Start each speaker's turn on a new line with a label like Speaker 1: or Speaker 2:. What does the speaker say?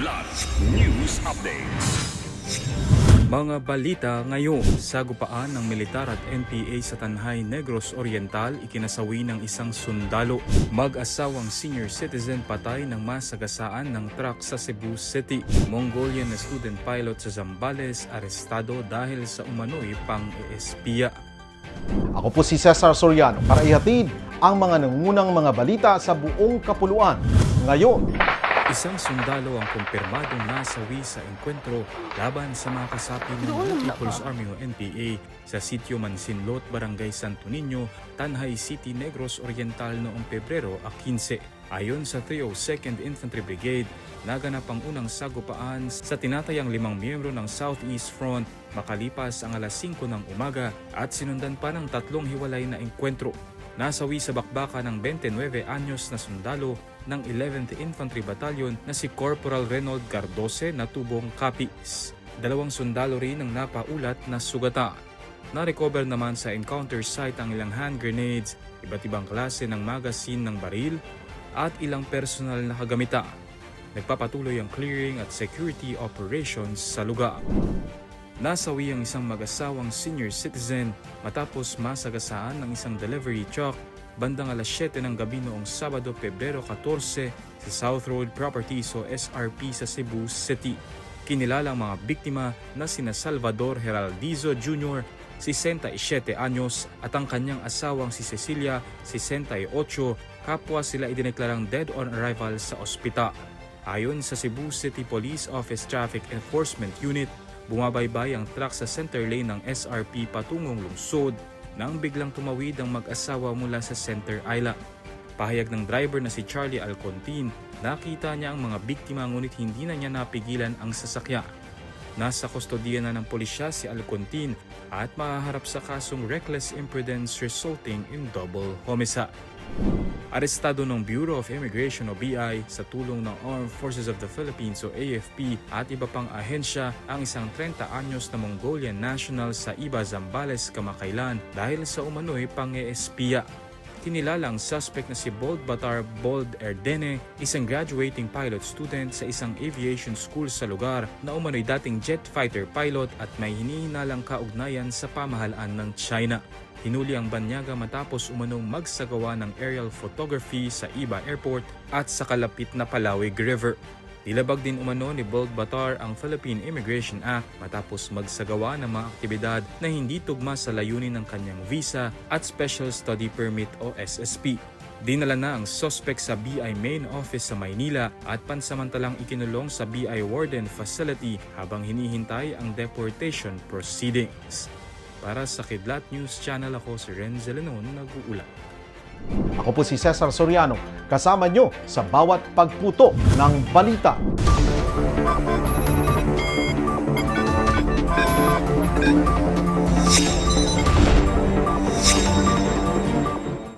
Speaker 1: Kidlat News Updates.
Speaker 2: Mga balita ngayon, sagupaan ng militar at NPA sa Tanhay, Negros Oriental, ikinasawi ng isang sundalo. Mag-asawang senior citizen patay ng masagasaan ng truck sa Cebu City. Mongolian na student pilot sa Zambales arestado dahil sa umano'y pang-eespiya.
Speaker 3: Ako po si Cesar Soriano para ihatid ang mga nangungunang mga balita sa buong kapuluan. Ngayon,
Speaker 2: Isang sundalo ang kumpirmadong nasawi sa engkwentro laban sa mga kasapi ng People's Army o NPA sa sitio Mansinlot, Barangay Santo Niño, Tanhay City, Negros Oriental noong Pebrero 15. Ayon sa 302nd Infantry Brigade, naganap ang unang sagupaan sa tinatayang 5 miyembro ng Southeast Front makalipas ang alas 5 ng umaga at sinundan pa ng 3 hiwalay na engkwentro. Nasawi sa bakbakan ng 29 anyos na sundalo ng 11th Infantry Battalion na si Corporal Reynold Cardose na tubong kapis. 2 sundalo rin ang napaulat na sugatan. Na-recover naman sa encounter site ang ilang hand grenades, iba't ibang klase ng magazine ng baril at ilang personal na kagamitan. Nagpapatuloy ang clearing at security operations sa lugar. Nasawi ang isang mag-asawang senior citizen matapos masagasaan ng isang delivery truck bandang alas 7 ng gabi noong Sabado, Pebrero 14 sa South Road Properties o SRP sa Cebu City. Kinilala ang mga biktima na sina Salvador Heraldizo Jr., 67 anyos at ang kanyang asawang si Cecilia, 68, kapwa sila idineklarang dead on arrival sa ospital. Ayon sa Cebu City Police Office Traffic Enforcement Unit, bumabaybay ang truck sa center lane ng SRP patungong lungsod nang biglang tumawid ang mag-asawa mula sa center island. Pahayag ng driver na si Charlie Alcontin, nakita niya ang mga biktima ngunit hindi na niya napigilan ang sasakyan. Nasa kustodiya na ng pulisya si Alcontin at mahaharap sa kasong reckless imprudence resulting in double homicide. Arestado ng Bureau of Immigration o BI sa tulong ng Armed Forces of the Philippines o AFP at iba pang ahensya ang isang 30 anyos na Mongolian national sa Iba, Zambales kamakailan dahil sa umano'y pang-eespiya. Kinilala ang suspect na si Bold Batar Bold Erdene, isang graduating pilot student sa isang aviation school sa lugar na umano'y dating jet fighter pilot at may hinihinalang kaugnayan sa pamahalaan ng China. Hinuli ang banyaga matapos umanong magsagawa ng aerial photography sa Iba Airport at sa kalapit na Palawig River. Nilabag din umano ni Bold Batar ang Philippine Immigration Act matapos magsagawa ng mga aktibidad na hindi tugma sa layunin ng kanyang visa at Special Study Permit o SSP. Dinala na ang suspect sa BI Main Office sa Maynila at pansamantalang ikinulong sa BI Warden Facility habang hinihintay ang deportation proceedings. Para sa Kidlat News Channel, ako si Renzel Lenon, nag-uulat.
Speaker 3: ako po si Cesar Soriano, kasama nyo sa bawat pagputo ng balita.